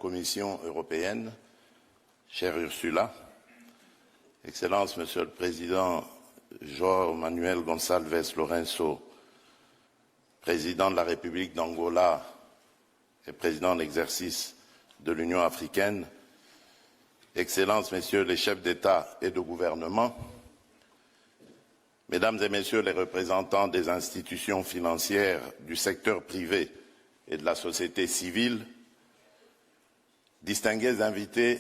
Commission européenne, chère Ursula, Excellence, Monsieur le Président João Manuel Gonçalves Lourenço, Président de la République d'Angola et Président en exercice de l'Union africaine, Excellences, Messieurs les chefs d'État et de gouvernement, Mesdames et Messieurs les représentants des institutions financières, du secteur privé et de la société civile, distingués invités,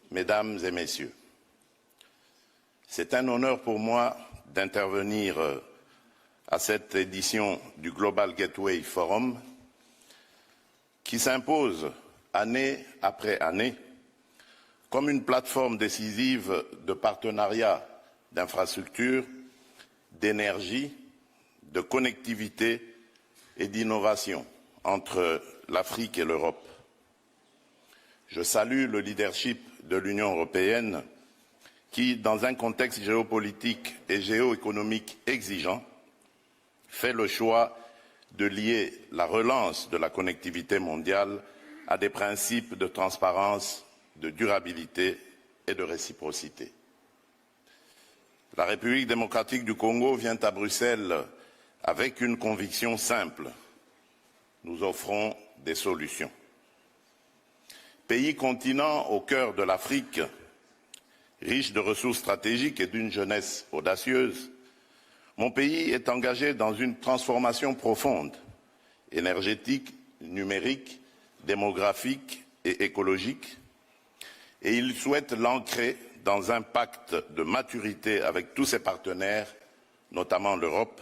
Mesdames et Messieurs, c'est un honneur pour moi d'intervenir à cette édition du Global Gateway Forum qui s'impose année après année comme une plateforme décisive de partenariat d'infrastructures, d'énergie, de connectivité et d'innovation entre l'Afrique et l'Europe. Je salue le leadership de l'Union européenne qui, dans un contexte géopolitique et géoéconomique exigeant, fait le choix de lier la relance de la connectivité mondiale à des principes de transparence, de durabilité et de réciprocité. La République démocratique du Congo vient à Bruxelles avec une conviction simple. Nous offrons des solutions. Pays continent au cœur de l'Afrique, riche de ressources stratégiques et d'une jeunesse audacieuse, mon pays est engagé dans une transformation profonde, énergétique, numérique, démographique et écologique, et il souhaite l'ancrer dans un pacte de maturité avec tous ses partenaires, notamment l'Europe,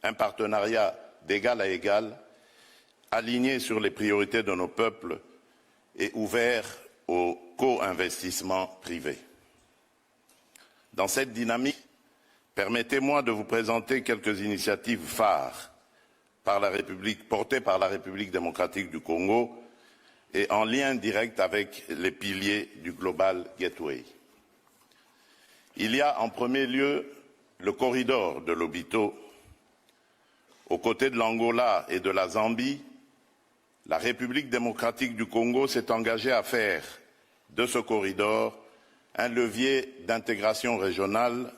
un partenariat d'égal à égal, aligné sur les priorités de nos peuples et ouvert au co-investissement privé. Dans cette dynamique, permettez-moi de vous présenter quelques initiatives phares portées par la République démocratique du Congo et en lien direct avec les piliers du Global Gateway. Il y a en premier lieu le corridor de Lobito. Aux côtés de l'Angola et de la Zambie, la République démocratique du Congo s'est engagée à faire de ce corridor un levier d'intégration régionale,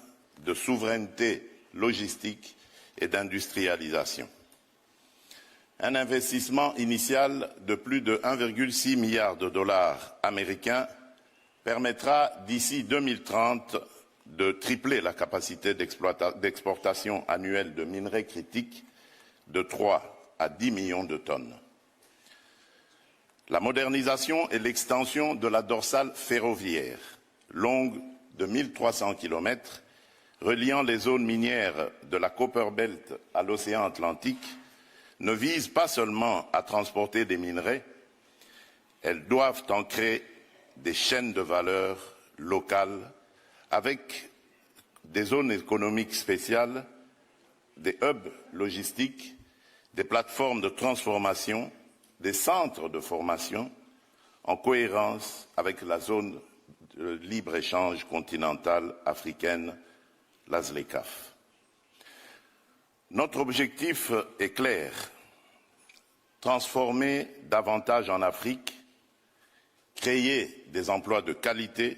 de souveraineté logistique et d'industrialisation. Un investissement initial de plus de 1,6 milliard de dollars américains permettra d'ici 2030 de tripler la capacité d'exportation annuelle de minerais critiques de 3 à 10 millions de tonnes. La modernisation et l'extension de la dorsale ferroviaire, longue de 1300 km, reliant les zones minières de la Copper Belt à l'océan Atlantique, ne vise pas seulement à transporter des minerais, elles doivent ancrer des chaînes de valeur locales avec des zones économiques spéciales, des hubs logistiques, des plateformes de transformation, des centres de formation en cohérence avec la zone de libre-échange continentale africaine, la ZLECAf. Notre objectif est clair, transformer davantage en Afrique, créer des emplois de qualité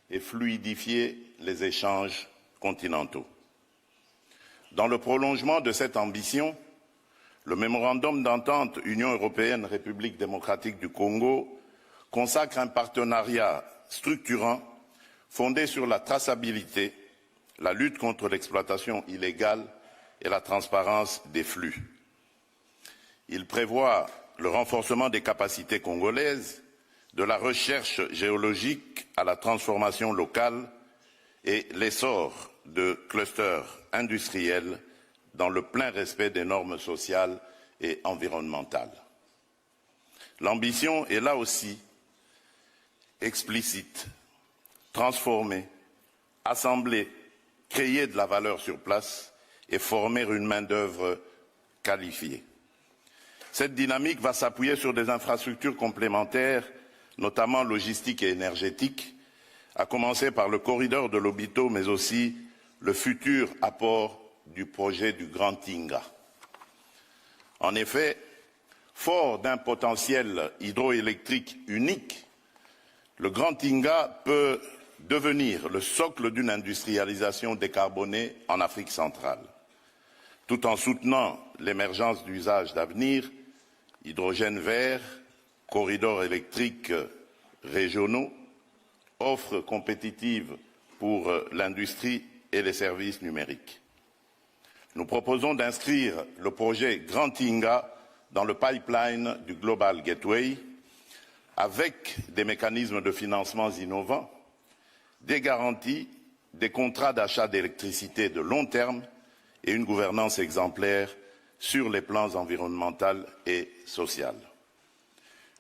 et fluidifier les échanges continentaux. Dans le prolongement de cette ambition, le mémorandum d'entente Union européenne-République démocratique du Congo consacre un partenariat structurant fondé sur la traçabilité, la lutte contre l'exploitation illégale et la transparence des flux. Il prévoit le renforcement des capacités congolaises, de la recherche géologique à la transformation locale et l'essor de clusters industriels dans le plein respect des normes sociales et environnementales. L'ambition est là aussi explicite, transformer, assembler, créer de la valeur sur place et former une main-d'œuvre qualifiée. Cette dynamique va s'appuyer sur des infrastructures complémentaires, notamment logistiques et énergétiques, à commencer par le corridor de Lobito, mais aussi le futur apport du projet du Grand Tinga. En effet, Fort d'un potentiel hydroélectrique unique, le Grand Inga peut devenir le socle d'une industrialisation décarbonée en Afrique centrale, tout en soutenant l'émergence d'usages d'avenir, hydrogène vert, corridors électriques régionaux, offres compétitives pour l'industrie et les services numériques. Nous proposons d'inscrire le projet Grand Inga dans le pipeline du Global Gateway avec des mécanismes de financement innovants, des garanties, des contrats d'achat d'électricité de long terme et une gouvernance exemplaire sur les plans environnemental et social.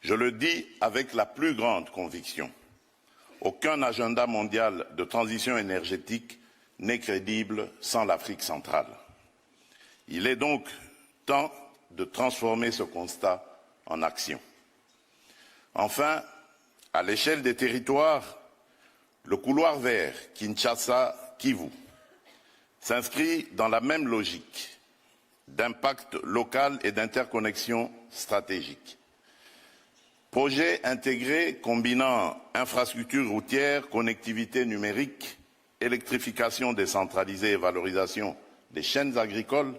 Je le dis avec la plus grande conviction. Aucun agenda mondial de transition énergétique n'est crédible sans l'Afrique centrale. Il est donc temps de transformer ce constat en action. Enfin, à l'échelle des territoires, le couloir vert Kinshasa-Kivu s'inscrit dans la même logique d'impact local et d'interconnexion stratégique. Projet intégré combinant infrastructures routières, connectivité numérique, électrification décentralisée et valorisation des chaînes agricoles,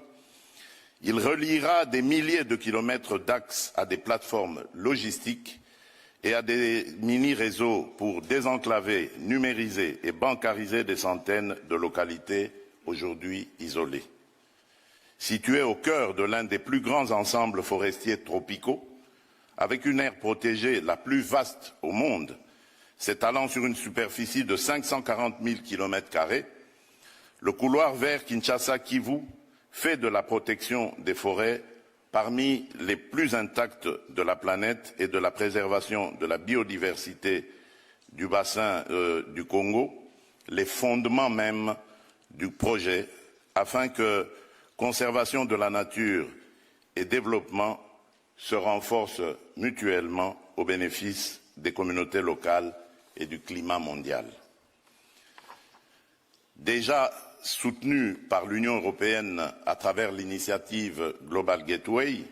il reliera des milliers de kilomètres d'axes à des plateformes logistiques et à des mini-réseaux pour désenclaver, numériser et bancariser des centaines de localités aujourd'hui isolées. Situé au cœur de l'un des plus grands ensembles forestiers tropicaux, avec une aire protégée la plus vaste au monde, s'étalant sur une superficie de 540 000 km², le couloir vert Kinshasa-Kivu fait de la protection des forêts parmi les plus intactes de la planète et de la préservation de la biodiversité du bassin du Congo, les fondements même du projet, afin que conservation de la nature et développement se renforcent mutuellement au bénéfice des communautés locales et du climat mondial. Déjà soutenu par l'Union européenne à travers l'initiative Global Gateway,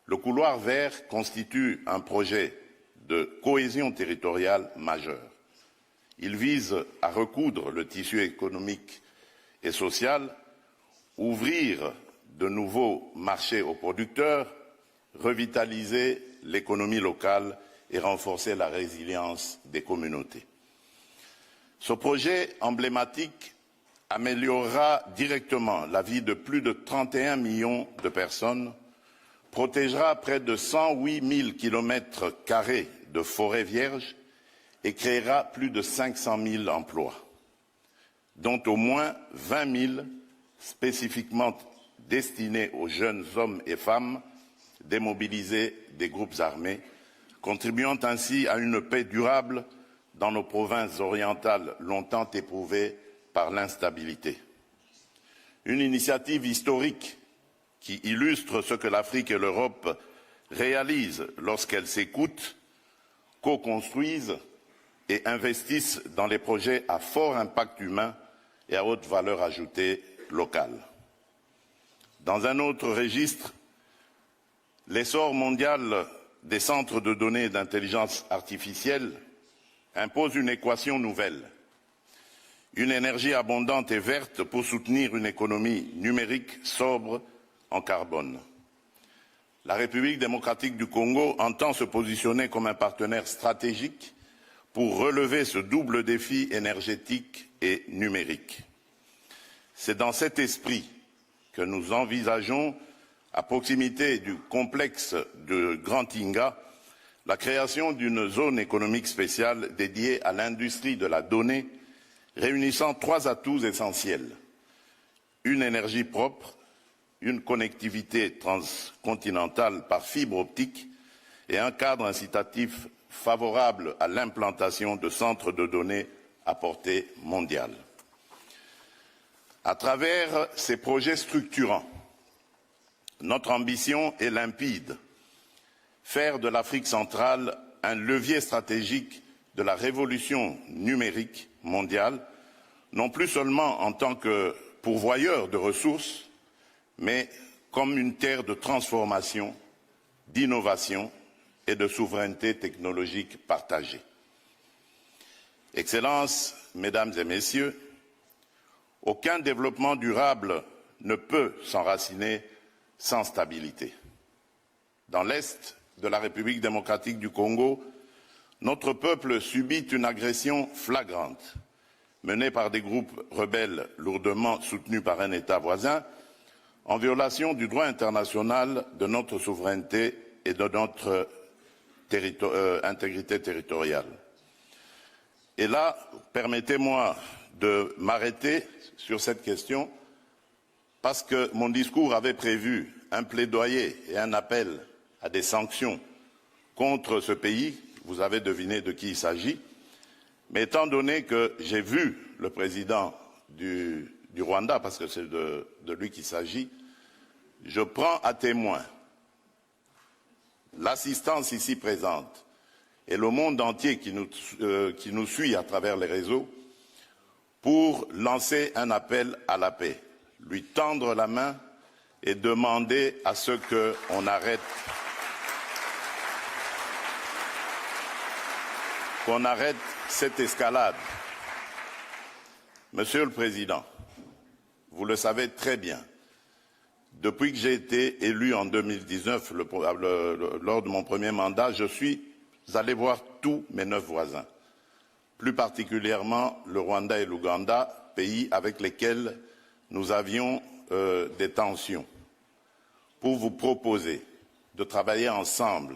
le couloir vert constitue un projet de cohésion territoriale majeur. Il vise à recoudre le tissu économique et social, ouvrir de nouveaux marchés aux producteurs, revitaliser l'économie locale et renforcer la résilience des communautés. Ce projet emblématique améliorera directement la vie de plus de 31 millions de personnes, protégera près de 108 000 km² de forêts vierges et créera plus de 500 000 emplois, dont au moins 20 000 spécifiquement destinés aux jeunes hommes et femmes démobilisés des groupes armés, contribuant ainsi à une paix durable dans nos provinces orientales longtemps éprouvées par l'instabilité. Une initiative historique qui illustre ce que l'Afrique et l'Europe réalisent lorsqu'elles s'écoutent, co-construisent et investissent dans les projets à fort impact humain et à haute valeur ajoutée locale. Dans un autre registre, l'essor mondial des centres de données d'intelligence artificielle impose une équation nouvelle. Une énergie abondante et verte pour soutenir une économie numérique sobre en carbone. La République démocratique du Congo entend se positionner comme un partenaire stratégique pour relever ce double défi énergétique et numérique. C'est dans cet esprit que nous envisageons, à proximité du complexe de Grand Inga, la création d'une zone économique spéciale dédiée à l'industrie de la donnée, réunissant 3 atouts essentiels: une énergie propre, une connectivité transcontinentale par fibre optique et un cadre incitatif favorable à l'implantation de centres de données à portée mondiale. À travers ces projets structurants, notre ambition est limpide: faire de l'Afrique centrale un levier stratégique de la révolution numérique mondiale, non plus seulement en tant que pourvoyeur de ressources, mais comme une terre de transformation, d'innovation et de souveraineté technologique partagée. Excellences, Mesdames et Messieurs, aucun développement durable ne peut s'enraciner sans stabilité. Dans l'Est de la République démocratique du Congo, notre peuple subit une agression flagrante menée par des groupes rebelles lourdement soutenus par un État voisin en violation du droit international, de notre souveraineté et de notre intégrité territoriale. Et là, permettez-moi de m'arrêter sur cette question parce que mon discours avait prévu un plaidoyer et un appel à des sanctions contre ce pays. Vous avez deviné de qui il s'agit. Mais étant donné que j'ai vu le président du Rwanda, parce que c'est de lui qu'il s'agit, je prends à témoin l'assistance ici présente et le monde entier qui nous suit à travers les réseaux pour lancer un appel à la paix, lui tendre la main et demander à ce qu'on arrête cette escalade. Monsieur le Président, vous le savez très bien, depuis que j'ai été élu en 2019, lors de mon premier mandat, je suis allé voir tous mes 9 voisins, plus particulièrement le Rwanda et l'Ouganda, pays avec lesquels nous avions des tensions, pour vous proposer de travailler ensemble,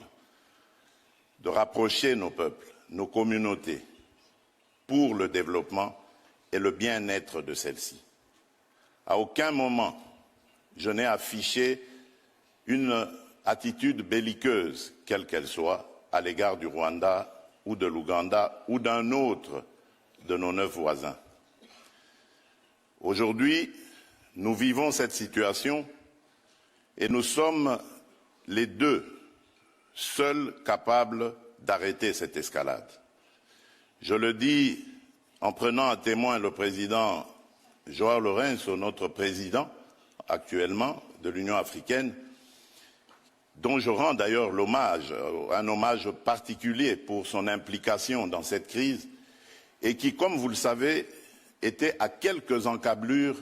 de rapprocher nos peuples, nos communautés, pour le développement et le bien-être de celles-ci. À aucun moment, je n'ai affiché une attitude belliqueuse, quelle qu'elle soit, à l'égard du Rwanda ou de l'Ouganda ou d'un autre de nos 9 voisins. Aujourd'hui, nous vivons cette situation et nous sommes les deux seuls capables d'arrêter cette escalade. Je le dis en prenant à témoin le président João Lourenço, notre président actuellement de l'Union africaine, dont je rends d'ailleurs l'hommage, un hommage particulier pour son implication dans cette crise, et qui, comme vous le savez, était à quelques encablures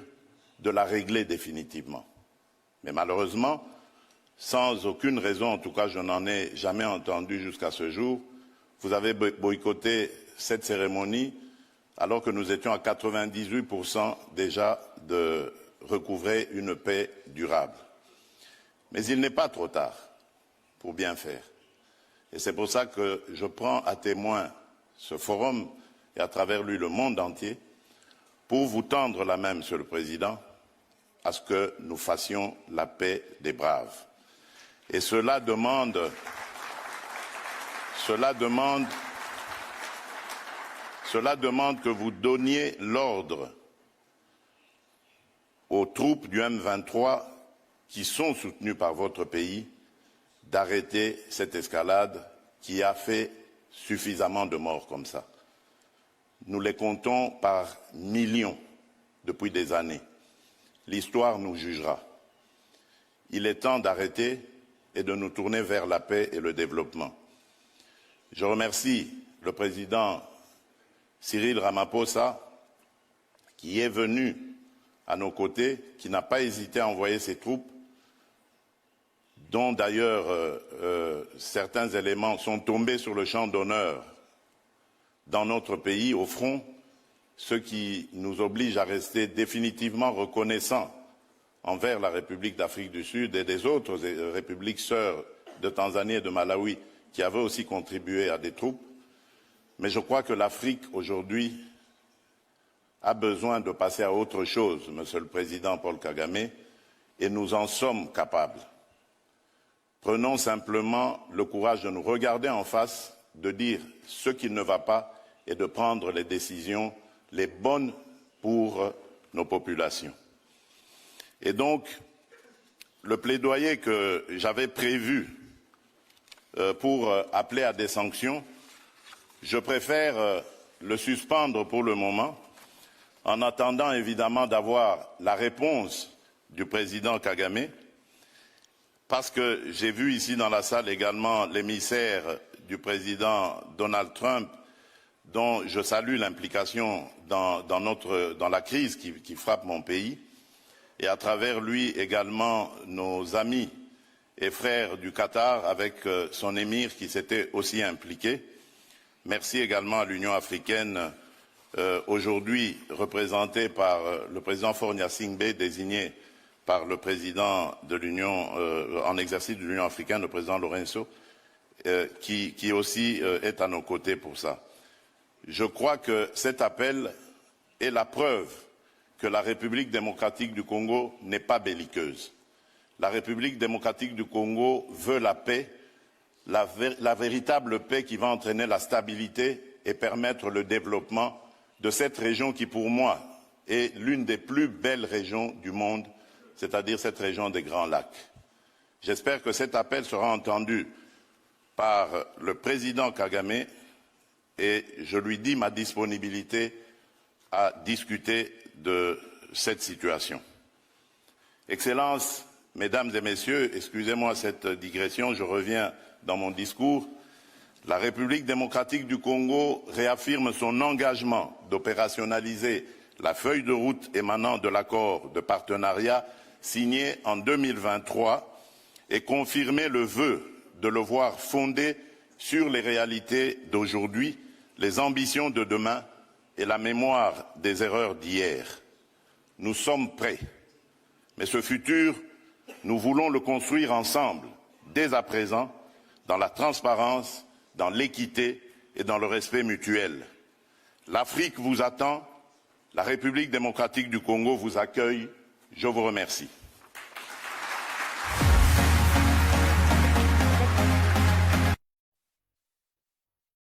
de la régler définitivement. Mais malheureusement, sans aucune raison, en tout cas je n'en ai jamais entendu jusqu'à ce jour, vous avez boycotté cette cérémonie alors que nous étions à 98% déjà de recouvrer une paix durable. Mais il n'est pas trop tard pour bien faire. Et c'est pour ça que je prends à témoin ce forum et à travers lui le monde entier pour vous tendre la main, Monsieur le Président, à ce que nous fassions la paix des braves. Et cela demande que vous donniez l'ordre aux troupes du M23 qui sont soutenues par votre pays d'arrêter cette escalade qui a fait suffisamment de morts comme ça. Nous les comptons par millions depuis des années. L'histoire nous jugera. Il est temps d'arrêter et de nous tourner vers la paix et le développement. Je remercie le président Cyril Ramaphosa qui est venu à nos côtés, qui n'a pas hésité à envoyer ses troupes, dont d'ailleurs certains éléments sont tombés sur le champ d'honneur dans notre pays, au front, ce qui nous oblige à rester définitivement reconnaissants envers la République d'Afrique du Sud et des autres républiques sœurs de Tanzanie et de Malawi qui avaient aussi contribué à des troupes. Mais je crois que l'Afrique aujourd'hui a besoin de passer à autre chose, Monsieur le Président Paul Kagame, et nous en sommes capables. Prenons simplement le courage de nous regarder en face, de dire ce qui ne va pas et de prendre les décisions les bonnes pour nos populations. Et donc, le plaidoyer que j'avais prévu pour appeler à des sanctions, je préfère le suspendre pour le moment, en attendant évidemment d'avoir la réponse du président Kagame, parce que j'ai vu ici dans la salle également l'émissaire du président Donald Trump, dont je salue l'implication dans la crise qui frappe mon pays, et à travers lui également nos amis et frères du Qatar avec son émir qui s'était aussi impliqué. Merci également à l'Union africaine, aujourd'hui représentée par le président Faure Gnassingbé, désigné par le président de l'Union en exercice de l'Union africaine, le président Lorenzo, qui aussi est à nos côtés pour ça. Je crois que cet appel est la preuve que la République démocratique du Congo n'est pas belliqueuse. La République démocratique du Congo veut la paix, la véritable paix qui va entraîner la stabilité et permettre le développement de cette région qui, pour moi, est l'une des plus belles régions du monde, c'est-à-dire cette région des Grands Lacs. J'espère que cet appel sera entendu par le président Kagame et je lui dis ma disponibilité à discuter de cette situation. Excellences, Mesdames et Messieurs, excusez-moi cette digression, je reviens dans mon discours. La République démocratique du Congo réaffirme son engagement d'opérationnaliser la feuille de route émanant de l'accord de partenariat signé en 2023 et confirmer le vœu de le voir fondé sur les réalités d'aujourd'hui, les ambitions de demain et la mémoire des erreurs d'hier. Nous sommes prêts, mais ce futur, nous voulons le construire ensemble, dès à présent, dans la transparence, dans l'équité et dans le respect mutuel. L'Afrique vous attend, la République démocratique du Congo vous accueille. Je vous remercie.